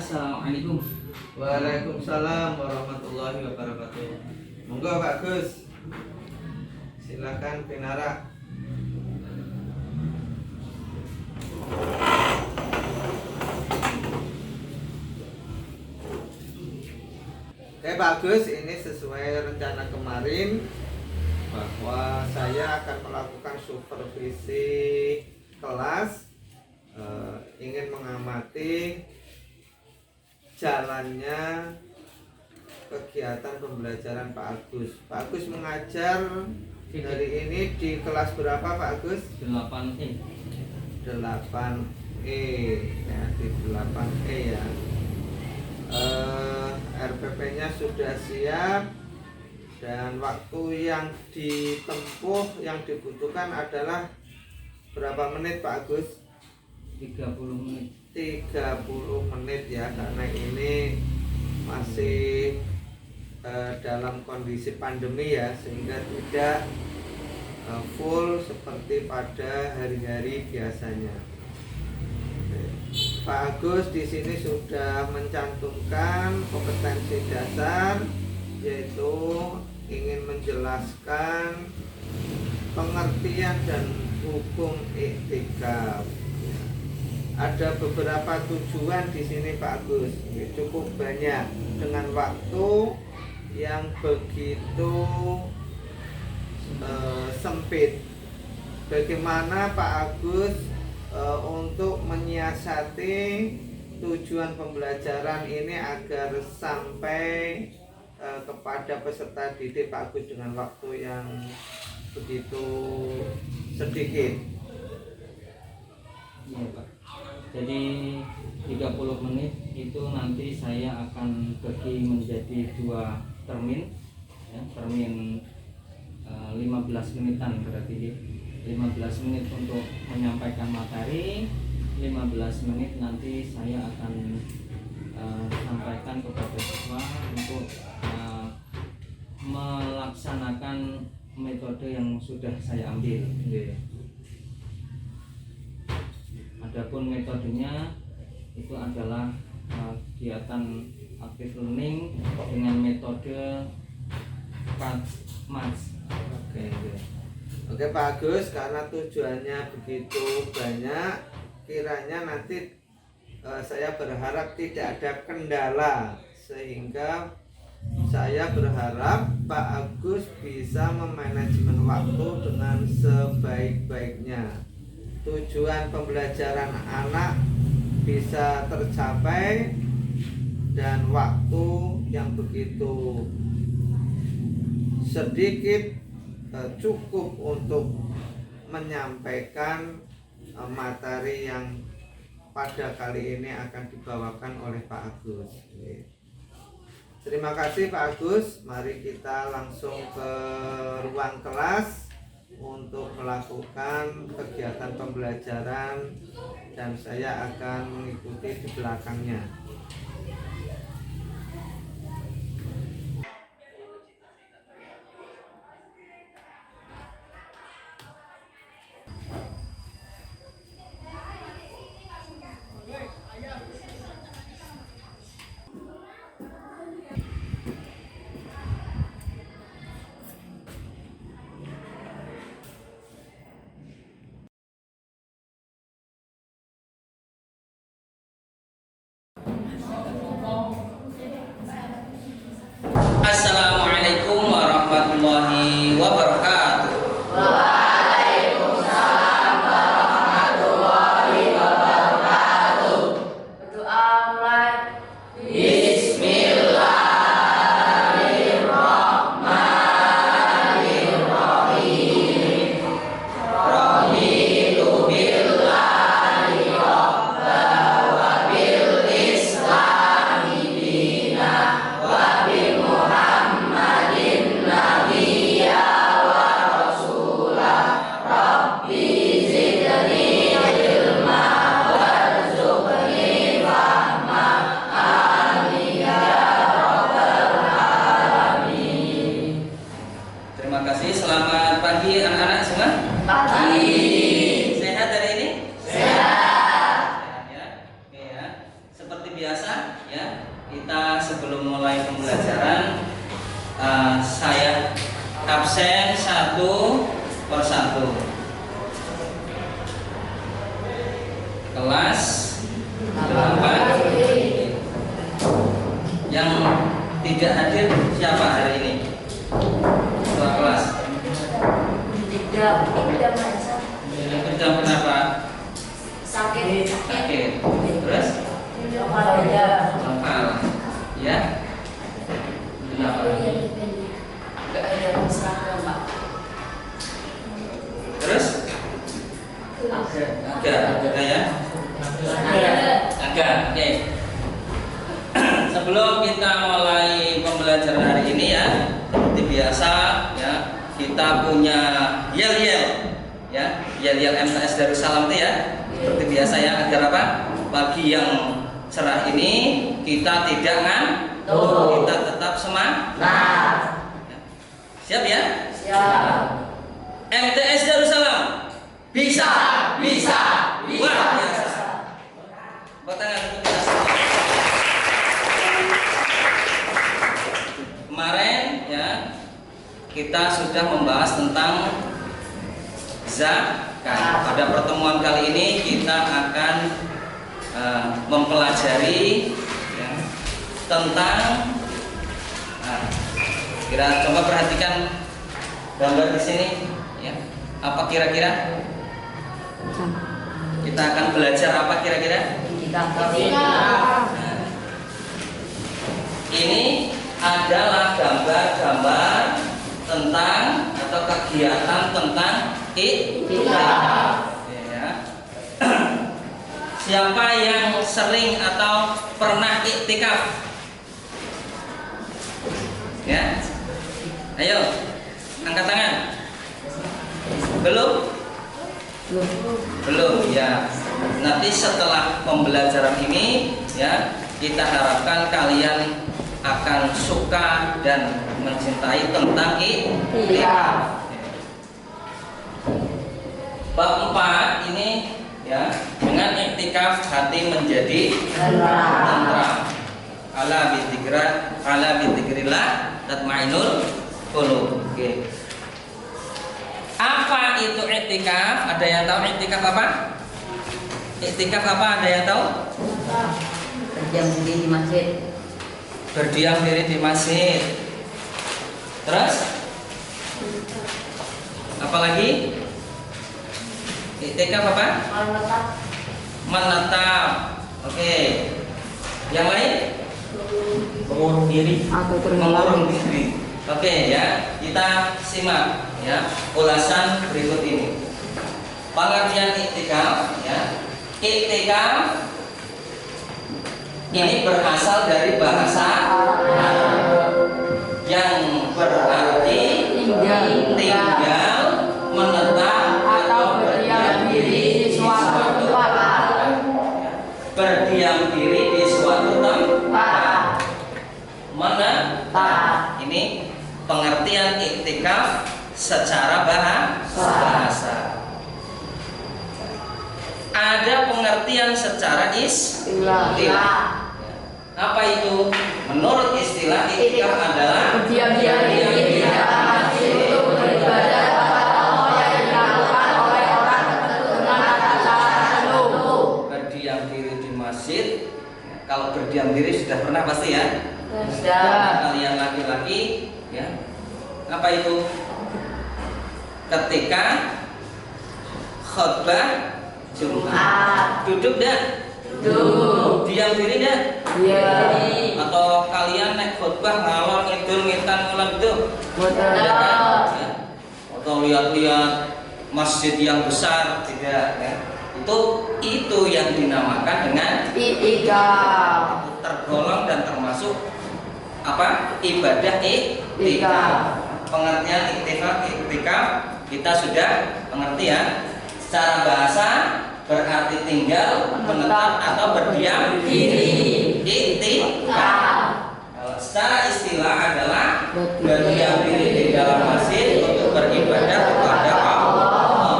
Assalamualaikum. Waalaikumsalam warahmatullahi wabarakatuh. Monggo Pak Gus, silakan Pinara. Oke Pak Gus, ini sesuai rencana kemarin bahwa saya akan melakukan supervisi kelas, ingin mengamati jalannya kegiatan pembelajaran Pak Agus. Pak Agus mengajar dari ini di kelas berapa Pak Agus? 8E. 8E ya, di 8E ya. RPP-nya sudah siap dan waktu yang ditempuh yang dibutuhkan adalah berapa menit Pak Agus? 30 menit. 30 menit ya, karena ini masih dalam kondisi pandemi ya, sehingga tidak full seperti pada hari-hari biasanya. Pak Agus di sini sudah mencantumkan kompetensi dasar, yaitu ingin menjelaskan pengertian dan hukum iktikaf. Ada beberapa tujuan di sini Pak Agus, cukup banyak dengan waktu yang begitu sempit. Bagaimana Pak Agus untuk menyiasati tujuan pembelajaran ini agar sampai kepada peserta didik Pak Agus dengan waktu yang begitu sedikit? Iya Pak. Jadi 30 menit itu nanti saya akan bagi menjadi 2 termin ya, termin 15 menitan berarti 15 menit untuk menyampaikan materi, 15 menit nanti saya akan sampaikan kepada siswa untuk melaksanakan metode yang sudah saya ambil. Adapun metodenya itu adalah kegiatan active learning dengan metode PATS. Oke Pak Agus, karena tujuannya begitu banyak, kiranya nanti saya berharap tidak ada kendala, sehingga saya berharap Pak Agus bisa memanajemen waktu dengan sebaik-baiknya. Tujuan pembelajaran anak bisa tercapai dan waktu yang begitu sedikit cukup untuk menyampaikan materi yang pada kali ini akan dibawakan oleh Pak Agus. Terima kasih Pak Agus. Mari kita langsung ke ruang kelas untuk melakukan kegiatan pembelajaran dan saya akan mengikuti di belakangnya. Assalamualaikum warahmatullahi wabarakatuh. Waalaikumsalam warahmatullahi wabarakatuh. Berdoa mulai. Bismillahirrahmanirrahim. Raditu billahi rabba wa bil islami dina wa bi Muhammadin nabiyya wa rasula. Rabbi zidni ilma warzuqni fahma. Amin ya rabbal alamin. Terima kasih. Selamat pagi anak-anak semua. Pagi. Sehat hari ini? Sehat. Sehat ya. Oke ya. Seperti biasa Kejam kenapa? Sakit. Sakit. Terus? Hafal. Ya? Kenapa? Enggak ada seragam, Pak. Terus? Agak ya? Agak, oke. Sebelum kita mulai pembelajaran hari ini ya, seperti biasa ya, kita punya yel-yel ya, yel-yel MTS Darussalam itu ya, seperti biasa ya, agar apa? Pagi yang cerah ini kita tidak ngantuk, kita tetap semangat. Siap ya? Siap. MTS Darussalam bisa, bisa, bisa. Wah, biasa. Tepuk tangan untuk kita semua. Kemarin ya kita sudah membahas tentang zakat. Pada pertemuan kali ini kita akan mempelajari ya, tentang coba perhatikan gambar di sini ya. Apa kira-kira? Kita akan belajar apa kira-kira? Ini adalah gambar-gambar tentang atau kegiatan tentang iktikaf. Ya. Siapa yang sering atau pernah iktikaf? Ya, ayo angkat tangan. Belum? Belum ya. Nanti setelah pembelajaran ini ya, kita harapkan kalian akan suka dan mencintai tentang iktikaf. Bab 4 ini ya, dengan iktikaf hati menjadi tentram. Ala bidzikrillah tatmainul qulub. Oke. Apa itu iktikaf? Ada yang tahu iktikaf apa? Iktikaf apa? Ada yang tahu? Berdiam diri di masjid. Berdiam diri di masjid. Terus? Apalagi? Iktikaf apa? Menetap. Oke. Yang lain? Mengurung diri. Mengurung diri. Oke ya, kita simak ya ulasan berikut ini. Pengertian iktikaf ya. Iktikaf ini berasal dari bahasa Arab yang berarti tinggal, menetap atau berdiam diri di suatu tempat. Berdiam diri di suatu tempat. Menetap. Ini pengertian iktikaf secara bahasa. Ada pengertian secara istilah. Apa itu? Menurut istilah iktikaf adalah Berdiam diri di dalam masjid untuk beribadah atau yang dilakukan oleh orang tertentu dengan cara tertentu. berdiam diri di masjid. Kalau berdiam diri sudah pernah pasti ya. Sudah. Kalian laki-laki ya. Apa itu? Ketika khutbah Jumat. Duduk dah. Duduk. Diam diri dah. Iya. Atau kalian naik khutbah ngalor ngidul ngitan ngulang itu. Betul. Ya. Atau lihat-lihat masjid yang besar tidak ya. Itu yang dinamakan dengan Iktikaf. tergolong dan termasuk apa? Ibadah iktikaf. Pengertian iktikaf kita sudah mengerti ya. Secara bahasa berarti tinggal, menetap atau berdiam diri. Iktikaf. Kalau secara istilah adalah berdiam diri di dalam masjid untuk beribadah kepada Allah.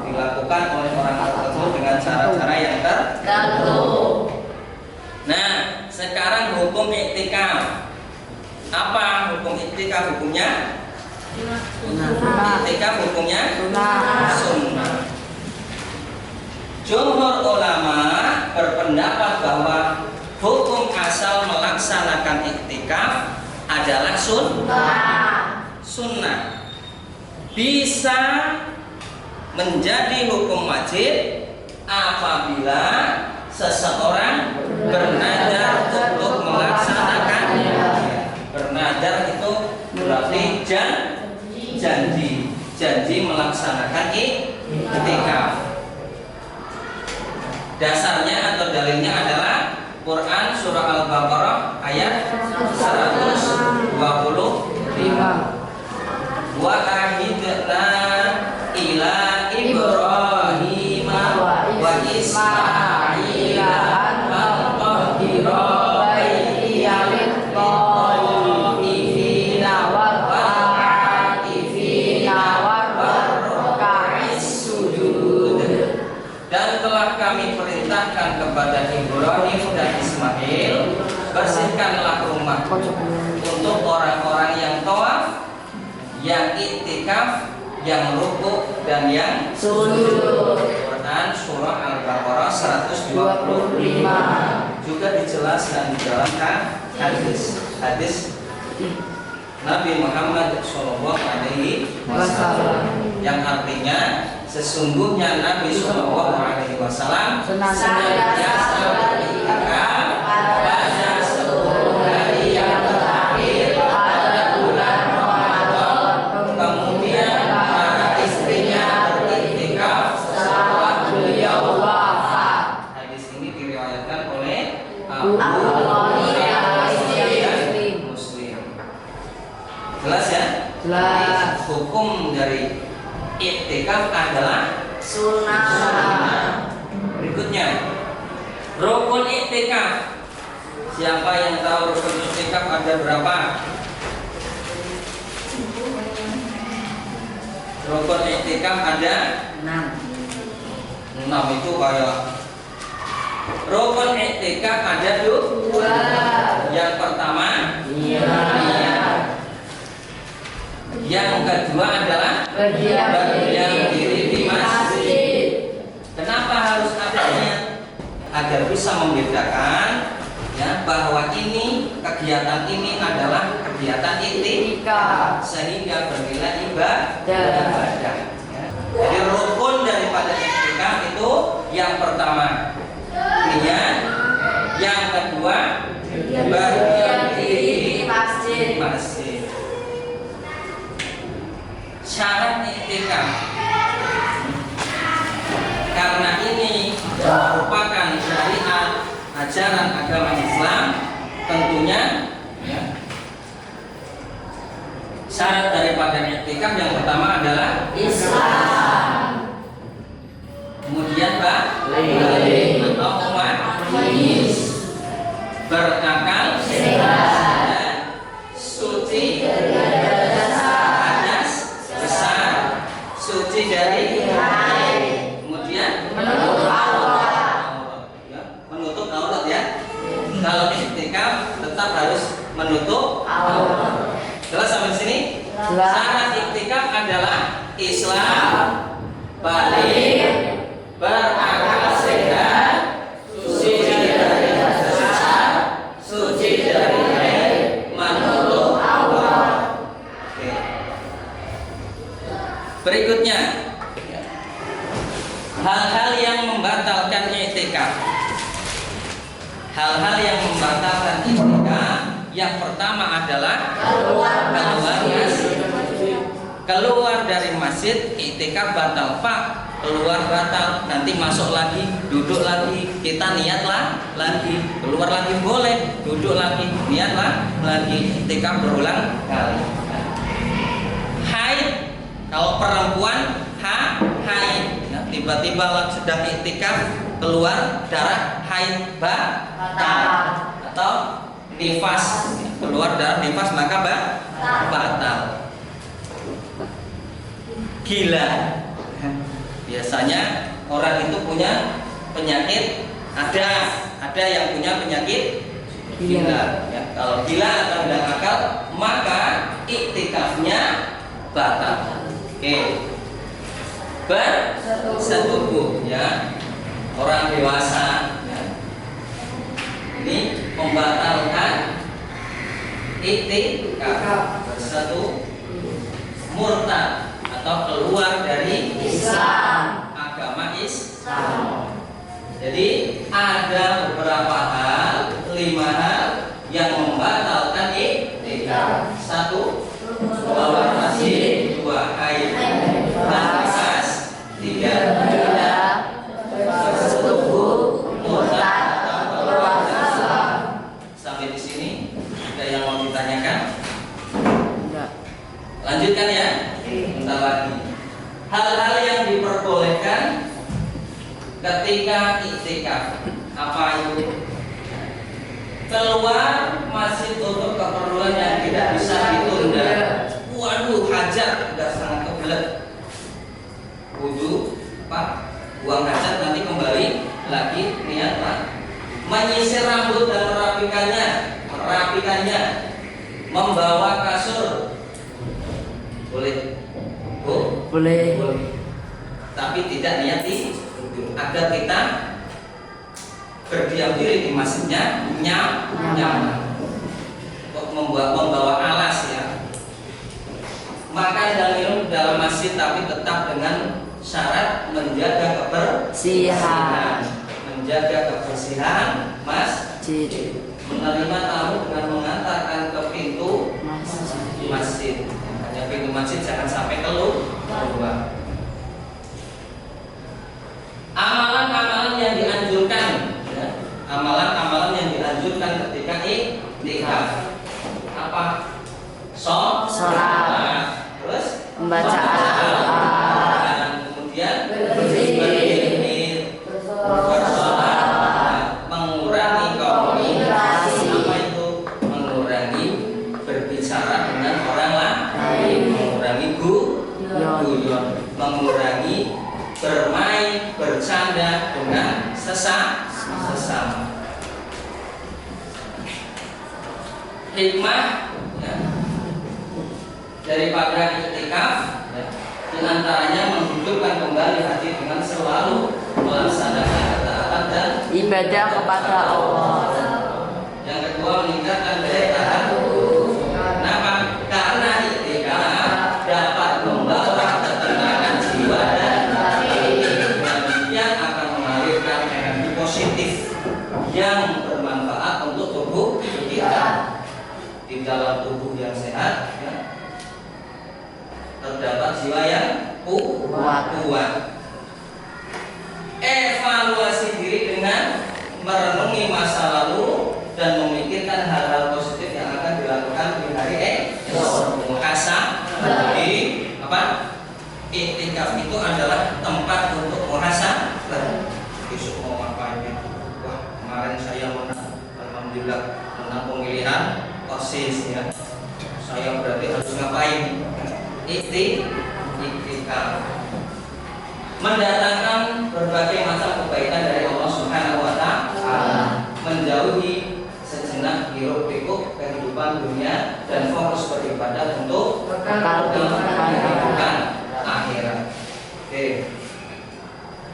Dilakukan oleh orang tertentu dengan cara-cara yang tertentu. Nah, sekarang hukum iktikaf. Apa hukum iktikaf? Hukumnya? Iktikaf hukumnya? Sunnah. Jumhur ulama berpendapat bahwa hukum asal melaksanakan iktikaf adalah sunnah. Bisa menjadi hukum wajib apabila seseorang bernadar untuk melaksanakannya. Bernadar itu berarti janji melaksanakan iktikaf. Dasarnya atau dalilnya adalah Quran surah Al-Baqarah ayat 125. Wa ahidna ila Ibrahim wa Ismail an tahira baitiya lit-taifina wal-'akifina war-ruk'is sujud. Dan telah kami perintahkan kepada Ibrahim dan Ismail, bersihkanlah rumah untuk orang-orang yang tawaf, yang iktikaf, yang rukuk dan yang sujud. Quran surah Al-Baqarah 125. Juga dijelaskan di dalam hadis Nabi Muhammad Shallallahu Alaihi Wasallam, yang artinya sesungguhnya Nabi Shallallahu Alaihi Wasallam senantiasa beriktikaf pada 10 hari yang terakhir pada bulan Ramadan. Kemudian para istrinya beriktikaf setelah beliau wafat. Hadis ini diriwayatkan oleh Abu Muslim. Jelas ya? Jelas. Hukum dari iktikaf adalah sunnah. Berikutnya, rukun iktikaf. Siapa yang tahu rukun iktikaf ada berapa? Rukun iktikaf ada 6. 6 itu kayak rukun iktikaf ada 2. Yang pertama niat. Yang kedua adalah berdiam diri di masjid. Kenapa harus ada niat? Agar bisa membedakan ya bahwa ini kegiatan ini adalah kegiatan iktikaf sehingga bernilai ibadah. Ya. Jadi rukun daripada iktikaf itu yang pertama niat, yang kedua berdiam diri di masjid. Syarat iktikaf, karena ini merupakan syariat ajaran agama Islam, tentunya ya, syarat daripada iktikaf yang pertama adalah Islam, kemudian balik atau umat, berakal sehat, dan suci dari suci dari haid, kemudian menutup aurat. Ya, menutup aurat ya. Kalau iktikaf tetap harus menutup aurat. Jelas sampai sini? Syarat iktikaf adalah Islam, balik, berakal sehat, suci dari dosa, suci dari haid, menutup aurat. Berikutnya, hal-hal yang membatalkan iktikaf. Hal-hal yang membatalkan iktikaf, yang pertama adalah keluar dari masjid, iktikaf batal. Pak, keluar batal, nanti masuk lagi, duduk lagi, kita niatlah lagi, keluar lagi boleh, duduk lagi, niatlah lagi, iktikaf berulang kali. Haid, kalau perempuan haid, nah, tiba-tiba sedang iktikaf keluar darah haid batal, atau nifas, keluar darah nifas maka batal. Gila, biasanya orang itu punya penyakit, ada yang punya penyakit gila. Ya, kalau gila atau tidak akal maka iktikafnya batal. Oke, bersetubuh ya, orang dewasa ya. Ini membatalkan iktikaf. Bersetubuh, murtad atau keluar dari Islam. hal-hal yang diperbolehkan ketika iktikaf. Apa itu? Keluar masjid untuk keperluan yang tidak bisa ditunda. Waduh, hajat udah sangat kebelet. Wudu, buang hajat, nanti kembali lagi niat lagi. Menyisir rambut dan merapikannya, membawa kasur, boleh, Boleh. tapi tidak niat agar kita berdiam diri di masjidnya nyaman. Membawa alas ya. Makan dan minum di dalam masjid, tapi tetap dengan syarat menjaga kebersihan. Menjaga kebersihan masjid. Menerima tamu dengan mengantarkan ke pintu masjid. Hanya pintu masjid, jangan sampai keluar. Amalan-amalan yang dianjurkan, ya. Amalan-amalan yang dianjurkan ketika iktikaf. Apa? Sholat. Terus Membaca Al-Quran. Kemudian berzikir, bersolat, mengurangi komunikasi. Apa itu? Mengurangi berbicara dengan orang lain, mengurangi guyon, mengurangi bermain, bercanda dengan sesama. Hikmah ya, daripada iktikaf ya, diantaranya menghidupkan kembali hati dengan selalu melaksanakan ketaatan dan ibadah kepada Allah. Yang kedua, meningkatkan daya tahan tubuh. Kenapa? Karena iktikaf dapat membawa ketenangan jiwa dan yang akan mengalirkan energi positif yang bermanfaat untuk tubuh kita. Di dalam tubuh yang sehat ya, terdapat jiwa yang kuat. Evaluasi diri dengan merenungi masa lalu dan memikirkan hal-hal positif yang akan dilakukan di hari esok. Muhasabah. Jadi apa? Iktikaf itu adalah tempat untuk muhasabah. Besok mau ngapain? Wah, kemarin saya menang, alhamdulillah menang pemilihan OSIS ya. Saya berarti harus ngapain? Iktikaf. Mendatangkan berbagai macam kebaikan dari Allah Subhanahu wa taala. Menjauhi sejenak hiruk pikuk kehidupan dunia dan fokus beribadah untuk kehidupan akhirat. Oke.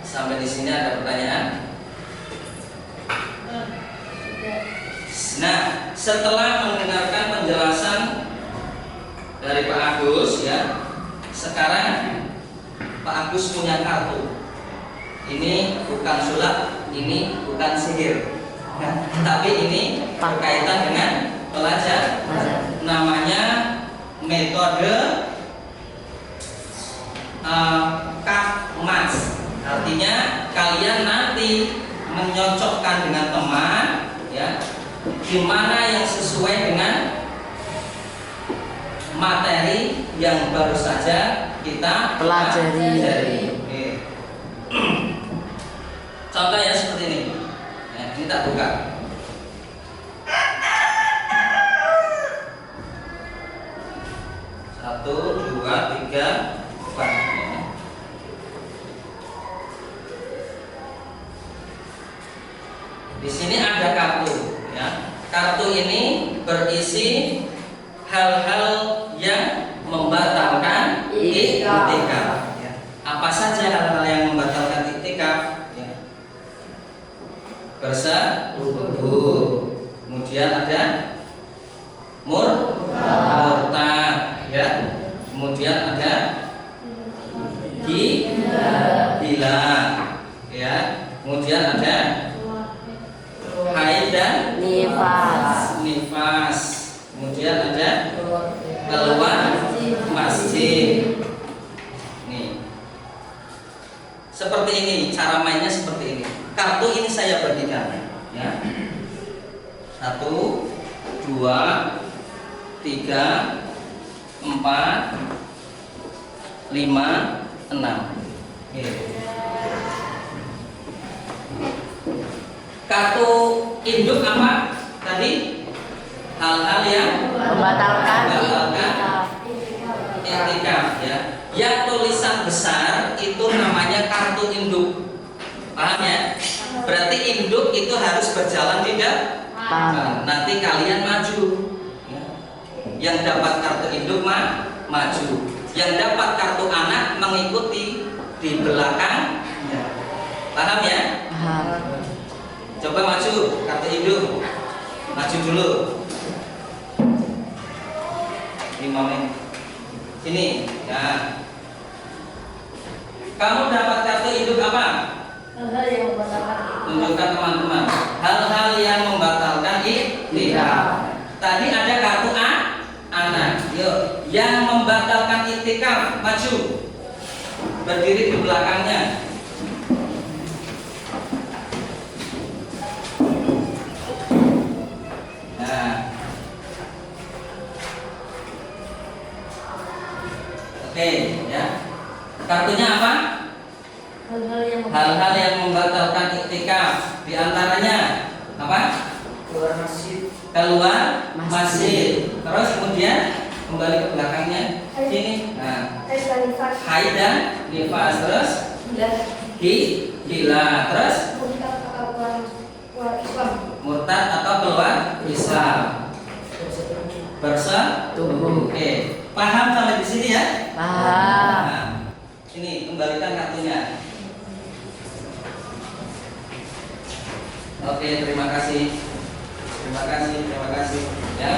Sampai di sini ada pertanyaan? Nah, setelah mendengarkan penjelasan dari Pak Agus ya, sekarang Pak Agus punya kartu. Ini bukan sulap, ini bukan sihir, nah, tapi ini berkaitan dengan pelajar. Namanya metode Kapmas. Artinya kalian nanti menyocokkan dengan teman ya, gimana yang sesuai dengan materi yang baru saja kita pelajari. Contoh ya seperti ini. Nah, ini tak buka. Satu, dua, tiga, empat. Di sini ada kartu. Ya. Kartu ini berisi hal-hal yang membatalkan iktikaf. Ya. Apa saja hal-hal yang membatalkan iktikaf? Ya. Bersetubuh. Kemudian ada murtad, ya. Kemudian ada gila, ya. Kemudian ada haid dan nifas. Kemudian ada keluar masjid. Nih. Seperti ini, cara mainnya seperti ini. Kartu ini saya bagikan, ya. 1, 2, 3, 4, 5, Oke. Kartu induk apa tadi? Hal-hal yang Membatalkan iktikaf ya. Yang tulisan besar itu namanya kartu induk. Paham ya? Berarti induk itu harus berjalan tidak? Paham. Nanti kalian maju. Ya. Yang dapat kartu induk maju. Yang dapat kartu anak mengikuti di belakang. Ya. Paham ya? Paham. Coba maju kartu induk. Maju dulu. 5 menit. Sini. Ya. Kamu dapat kartu induk apa? Hal-hal yang membatalkan. Tunjukkan teman-teman. Hal-hal yang membatalkan iktikaf. Tadi ada kartu anak. Yuk, yang membatalkan iktikaf maju. Berdiri di belakangnya. Nah. Oke, ya. Kartunya apa? Hal-hal yang membatalkan iktikaf. Di antaranya apa? Keluar masjid. Terus kemudian kembali ke belakangnya. Sini. Nah, haid dan nifas. Terus gila. Terus murtad atau keluar Islam. Bersetubuh. Oke. Paham sampai di sini ya? Paham. Nah, ini kembalikan kartunya. Oke, terima kasih. Terima kasih ya.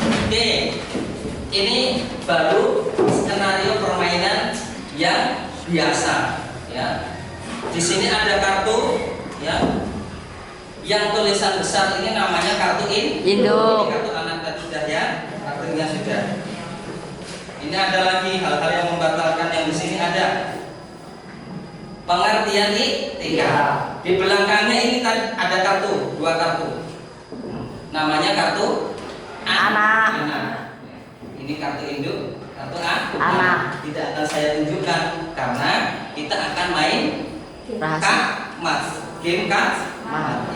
Oke. Ini baru skenario permainan yang biasa ya. Di sini ada kartu ya. Yang tulisan besar ini namanya kartu induk. Ini kartu anak tadi sudah ya. Kartunya sudah. Ini ada lagi hal-hal yang membatalkan yang di sini ada. Pengertian iktikaf. Di belakangnya ini tadi ada kartu, 2 kartu. Namanya kartu anak. Ini kartu induk, kartu anak. Tidak akan saya tunjukkan karena kita akan main mas game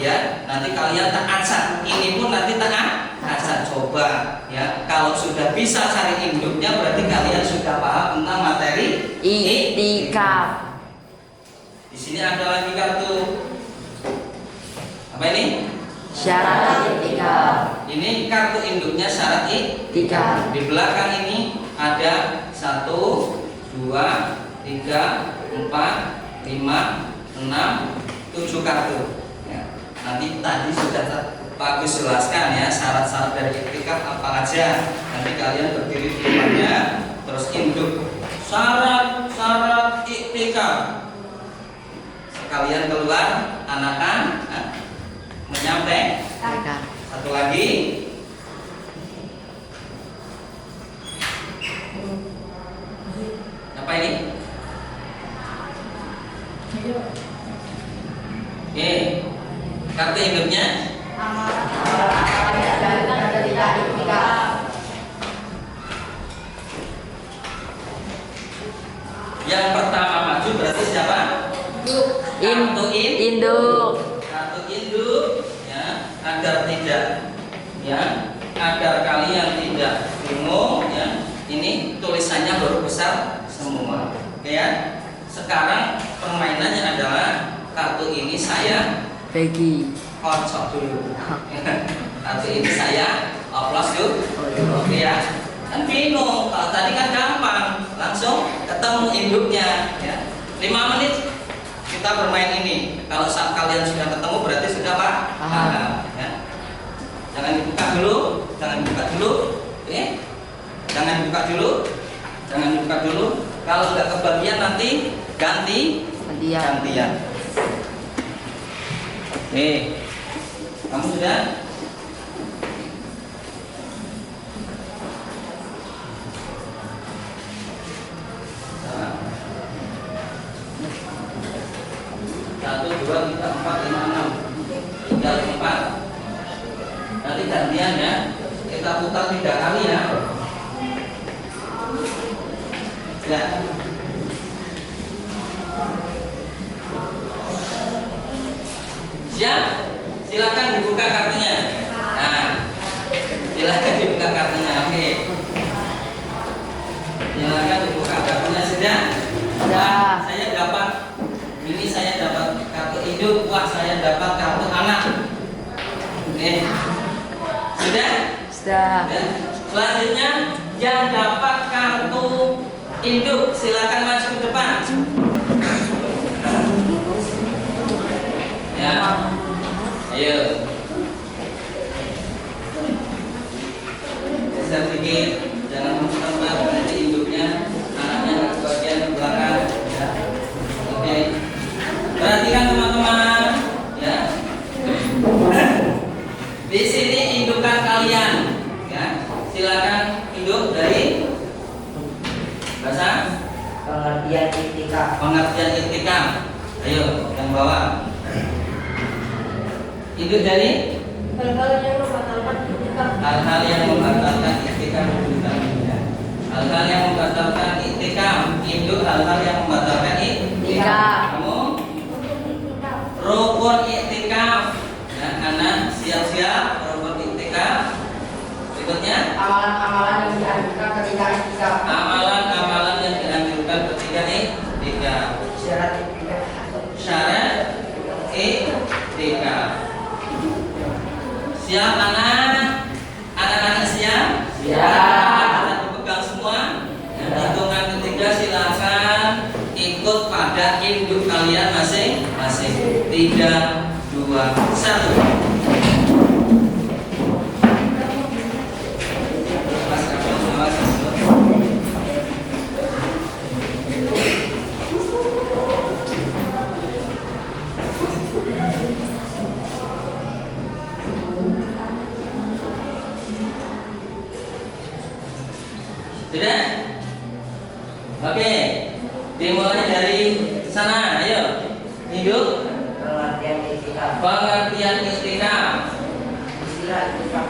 ya. Nanti kalian tak acak. Ini pun nanti tak acak. Coba ya. Kalau sudah bisa cari induknya berarti kalian sudah paham tentang materi Iktikaf. Di sini ada lagi kartu apa ini? Syarat iktikaf. Ini kartu induknya syarat Iktikaf. Di belakang ini ada 1, 2, 3, 4, 5, 6, 7 kartu. Ya. Nanti tadi sudah bagus jelaskan ya syarat-syarat dari iktikaf apa aja. Nanti kalian berdiri di depannya terus induk syarat iktikaf. Sekalian keluar anakan menyampaikan. Satu lagi. Apa ini? Oke. Kartu induknya yang pertama maju berarti siapa? Kartu induk. Kartu induk ya, agar tidak ya, agar kalian tidak bingung ya. Ini tulisannya huruf besar semua. Oke ya. Sekarang permainannya adalah kartu ini saya Bagi. kocok dulu. Kartu ini saya oplos dulu. Oke ya. Kan bingung. Kalau tadi kan gampang, langsung ketemu induknya ya. 5 menit kita bermain ini. Kalau saat kalian sudah ketemu berarti sudah paham ya. Jangan dibuka dulu, oke? Jangan dibuka dulu. Kalau nggak kebagian nanti gantian. Oke, kamu sudah? Nah. 1, 2, 3, 4, 5, 6. Tinggal 4. Nanti gantian ya. Kita putar 3 kali ya. Ya. Sudah. Ya. Selanjutnya yang dapat kartu induk silakan maju ke depan. Ya, ayo. Geser sedikit, jangan tempat nanti induknya anaknya ke bagian belakang. Ya. Oke. Perhatikan teman-teman. Ya. Di sini indukan kalian. Ya. Silakan induk dari bahasa Pengertian etika. pengertian etika. Ayo, yang bawah. Induk dari Hal-hal yang membatalkan etika. hal-hal yang membatalkan etika. Hal-hal yang membatalkan etika. Induk hal-hal yang membatalkan etika. Kamu rukun etika. Ya, anak siap-siap rukun etika. Berikutnya Amalan-amalan yang dianjurkan ketika etika. amalan-amalan yang dianjurkan ketika etika. Syarat etika. Syarat etika. Siap anak? Anak-anak siap? Siap. Anak dipegang semua. Hitungan ketiga silakan ikut pada induk kalian masing-masing. 3, 2, 1. Sudah? Oke. Dimulai dari sana, ayo. Induk Pengertian etika. pengertian etika. Istilah etika.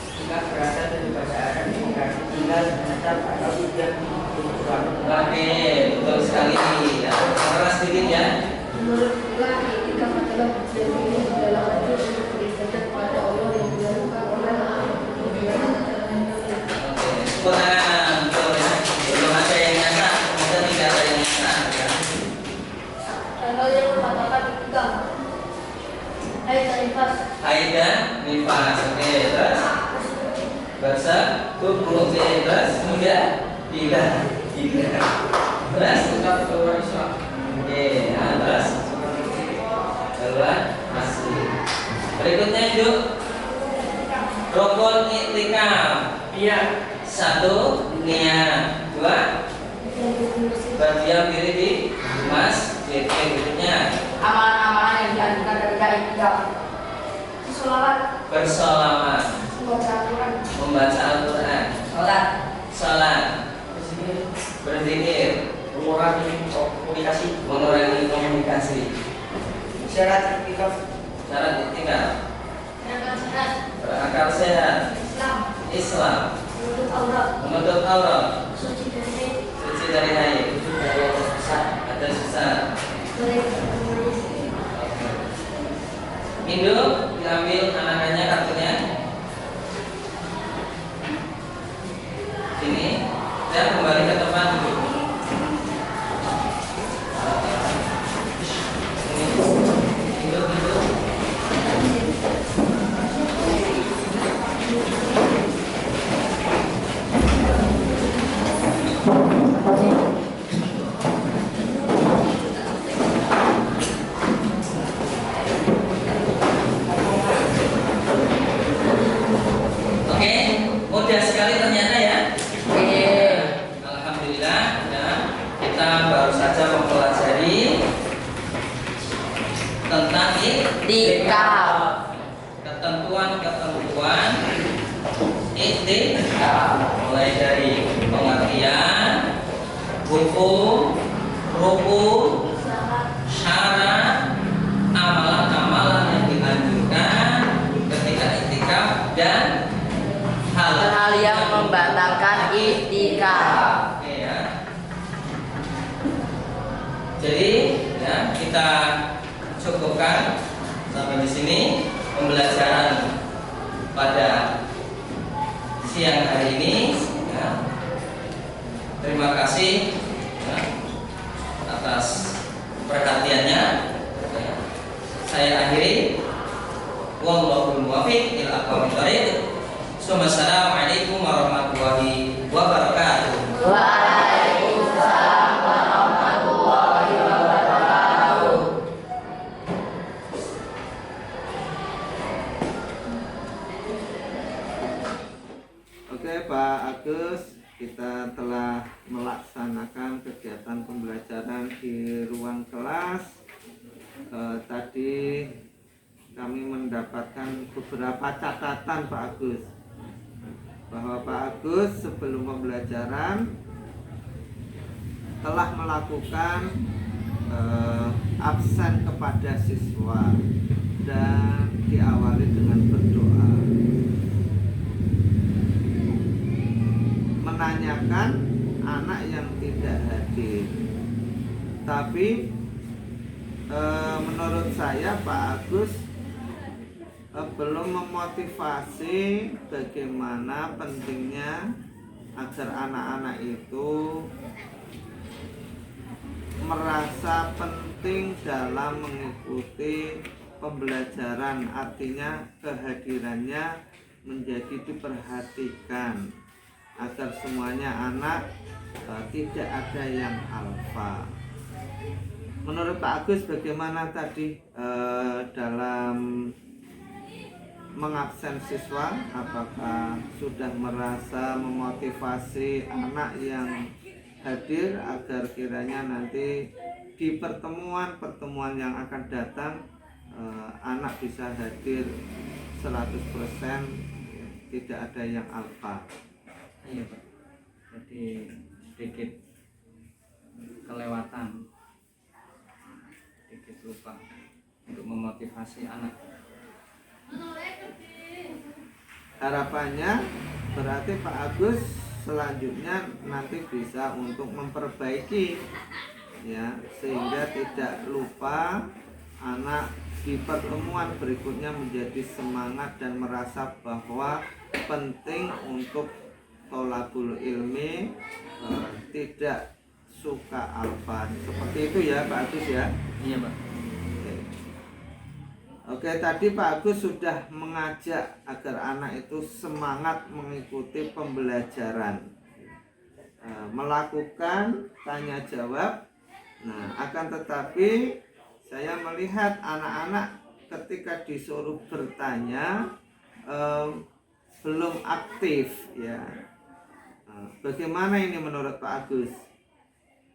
Etika berasal dari bahasa Arab indikasi tinggal, menetap atau tidak berubah. Oke, betul sekali. Ya, keras sedikit ya. Menurut Islam, etika adalah berdiri dalam hati untuk beribadah kepada Allah yang dilakukan oleh Oke, tepuk tangan. Betul ya. Belum ada yang nyasar, semoga tidak ada yang nyasar ya. hal-hal yang membatalkan etika. Hai Tarifas, Aida, nifas. Oke, terus bahasa tubuh. Oke, terus kemudian tidak. Terus tetap keluar Islam. Oke, nah, terus keluar masih. Berikutnya yuk. Rukun i'tikaf. Iya. 1 niat, 2 berdiam diri di masjid. Berikutnya Amalan-amalan yang dianjurkan ketika etika. sholawat, bersolawat, membaca Al-Quran, membaca Al-Quran, Sholat. salat, berzikir, Mengurangi mengurangi komunikasi. syarat etika. Syarat i'tikaf menjaga sehat, berakal sehat, Islam, Islam, menutup aurat, menutup aurat, suci dari suci dari haid, Dari atas besar. ada susah. menulis, Induk diambil anak-anaknya kartunya. Sini, dan kembali ke tempat duduk. Induk. Oke, mudah sekali ternyata ya. Oke. Alhamdulillah, ya, kita baru saja mempelajari tentang Etika. ketentuan etika, mulai dari pengertian, hukum, rukun, syarat, amalan-amalan yang dianjurkan ketika etika dan Hal-hal yang membatalkan etika. Oke ya. Jadi ya kita cukupkan sampai di sini pembelajaran pada siang hari ini. Ya. Terima kasih ya, atas perhatiannya. Ya. Saya akhiri. Wallahul muwaffiq ila aqwamit thoriq. Assalamualaikum beberapa catatan Pak Agus, bahwa Pak Agus sebelum pembelajaran telah melakukan absen kepada siswa dan diawali dengan berdoa, menanyakan anak yang tidak hadir. Tapi menurut saya Pak Agus belum memotivasi bagaimana pentingnya agar anak-anak itu merasa penting dalam mengikuti pembelajaran, artinya kehadirannya menjadi diperhatikan agar semuanya anak tidak ada yang alfa. Menurut Pak Agus bagaimana tadi dalam mengabsen siswa, apakah sudah merasa memotivasi anak yang hadir agar kiranya nanti di pertemuan yang akan datang anak bisa hadir 100%, tidak ada yang alfa? Iya Pak, jadi sedikit kelewatan, sedikit lupa untuk memotivasi anak. Harapannya berarti Pak Agus selanjutnya nanti bisa untuk memperbaiki, ya, sehingga tidak lupa anak di pertemuan berikutnya menjadi semangat dan merasa bahwa penting untuk tholabul ilmi, tidak suka alfa. Seperti itu ya Pak Agus ya. Iya Pak. Oke, tadi Pak Agus sudah mengajak agar anak itu semangat mengikuti pembelajaran, melakukan tanya jawab. Nah, akan tetapi saya melihat anak-anak ketika disuruh bertanya belum aktif, ya. Bagaimana ini menurut Pak Agus?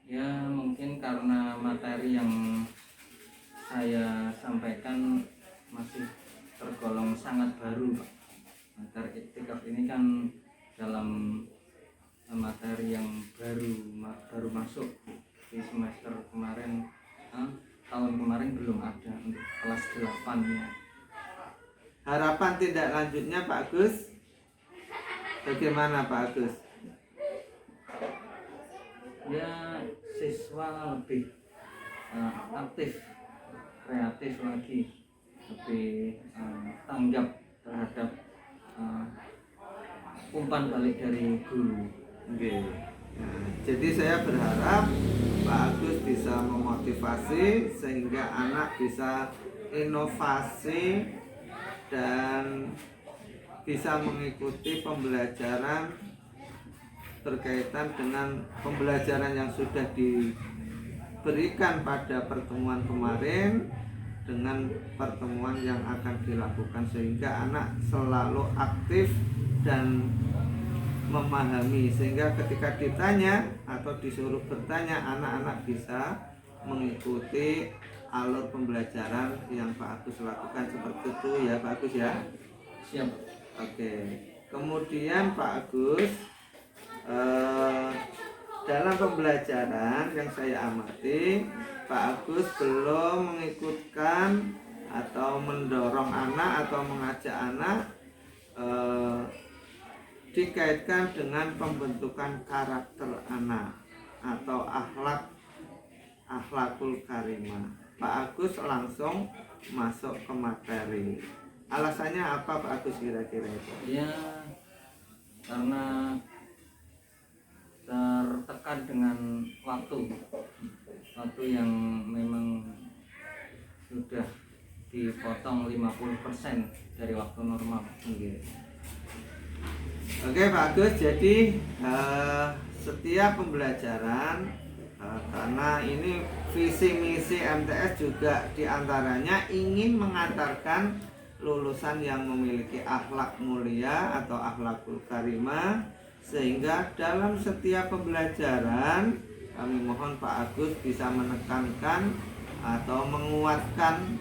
Ya mungkin karena materi yang saya sampaikan masih tergolong sangat baru Pak. Materi iktikaf ini kan dalam materi yang baru masuk di semester kemarin, tahun kemarin belum ada untuk kelas 8 ya. Harapan tindak lanjutnya Pak Agus bagaimana Pak Agus? Ya siswa lebih aktif, kreatif lagi, lebih tanggap terhadap umpan balik dari guru. Oke. Nah, jadi saya berharap Pak Agus bisa memotivasi sehingga anak bisa inovasi dan bisa mengikuti pembelajaran berkaitan dengan pembelajaran yang sudah diberikan pada pertemuan kemarin dengan pertemuan yang akan dilakukan, sehingga anak selalu aktif dan memahami, sehingga ketika ditanya atau disuruh bertanya anak-anak bisa mengikuti alur pembelajaran yang Pak Agus lakukan. Seperti itu ya Pak Agus ya. Siap. Oke. Kemudian Pak Agus, dalam pembelajaran yang saya amati, Pak Agus belum mengikutkan atau mendorong anak atau mengajak anak dikaitkan dengan pembentukan karakter anak atau akhlakul karimah. Pak Agus langsung masuk ke materi. Alasannya apa Pak Agus kira-kira itu? Ya karena tertekan dengan waktu yang memang sudah dipotong 50% dari waktu normal. Oke Pak Agus, jadi setiap pembelajaran, karena ini visi misi MTS juga diantaranya ingin mengantarkan lulusan yang memiliki akhlak mulia atau akhlakul karimah, sehingga dalam setiap pembelajaran kami mohon Pak Agus bisa menekankan atau menguatkan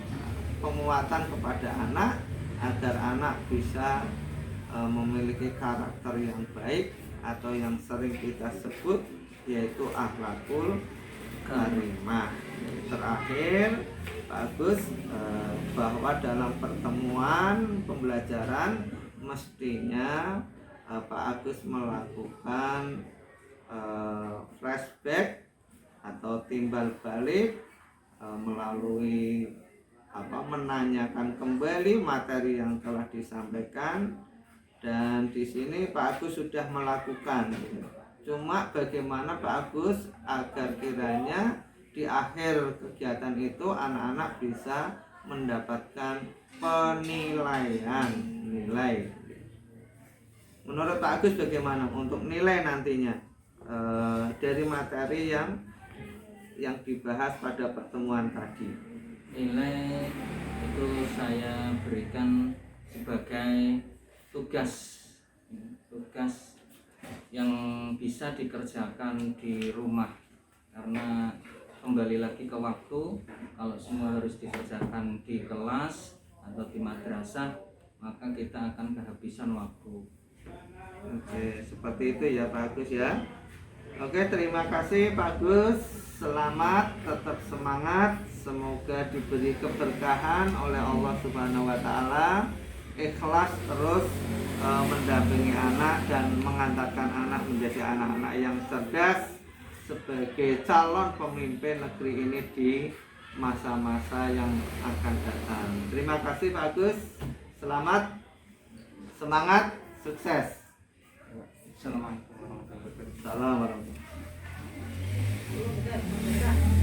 penguatan kepada anak agar anak bisa memiliki karakter yang baik atau yang sering kita sebut yaitu akhlakul karimah. Terakhir Pak Agus, bahwa dalam pertemuan pembelajaran mestinya Pak Agus melakukan flashback atau timbal balik melalui menanyakan kembali materi yang telah disampaikan, dan di sini Pak Agus sudah melakukan. Cuma bagaimana Pak Agus agar kiranya di akhir kegiatan itu anak-anak bisa mendapatkan penilaian nilai. Menurut Pak Agus bagaimana untuk nilai nantinya dari materi yang dibahas pada pertemuan tadi? Nilai itu saya berikan sebagai tugas yang bisa dikerjakan di rumah, karena kembali lagi ke waktu, kalau semua harus dikerjakan di kelas atau di madrasah maka kita akan kehabisan waktu. Oke, seperti itu ya Pak Agus ya. Oke, terima kasih Pak Agus. Selamat, tetap semangat. Semoga diberi keberkahan oleh Allah Subhanahu wa taala. Ikhlas terus mendampingi anak dan mengantarkan anak menjadi anak-anak yang cerdas sebagai calon pemimpin negeri ini di masa-masa yang akan datang. Terima kasih Pak Agus. Selamat, semangat, sukses. Assalamualaikum warahmatullahi wabarakatuh. Salam warahmatullahi wabarakatuh.